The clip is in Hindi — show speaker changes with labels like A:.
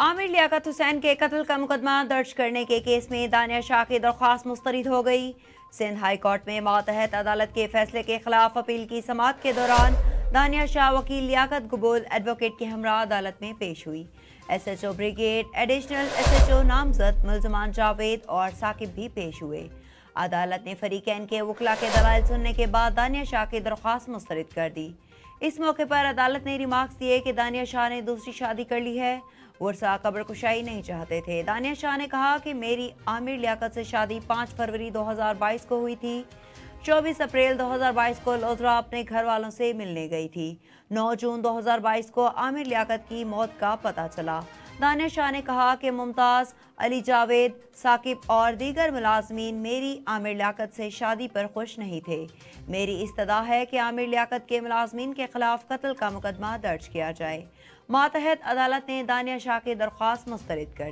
A: आमिर लियाकत हुसैन के कत्ल का मुकदमा दर्ज करने के केस में दानिया शाह की दरख्वास्त मुस्तरद हो गई। सिंध हाई कोर्ट में मातहत अदालत के फैसले के खिलाफ अपील की समाअत के दौरान दानिया शाह वकील लियाकत कबूल एडवोकेट के हमरा अदालत में पेश हुई। SHO ब्रिगेड, एडिशनल SHO नामजद मुल्जमान जावेद और साकिब भी पेश हुए। अदालत ने फरीकैन के वकला के दलाइल सुनने के बाद दानिया शाह की दरख्वास्त मुस्तरद कर दी। इस मौके पर अदालत ने रिमार्क्स दिए कि दानिया शाह ने दूसरी शादी कर ली है। वर्षा कब्र कुशाई नहीं चाहते थे। दानिया शाह ने कहा कि मेरी आमिर लियाकत से शादी 5 फरवरी 2022 को हुई थी। 24 अप्रैल 2022 को लोधरा अपने घर वालों से मिलने गई थी। 9 जून 2022 को आमिर लियाकत की मौत का पता चला। दानिया शाह ने कहा कि मुमताज़, अली जावेद, साकिब और दीगर मुलाजमीन मेरी आमिर लियाकत से शादी पर खुश नहीं थे। मेरी इस्तदा है कि आमिर लियाकत के मुलाजमीन के खिलाफ कत्ल का मुकदमा दर्ज किया जाए। मातहत अदालत ने दानिया शाह की दरख्वास्त मुस्तरद कर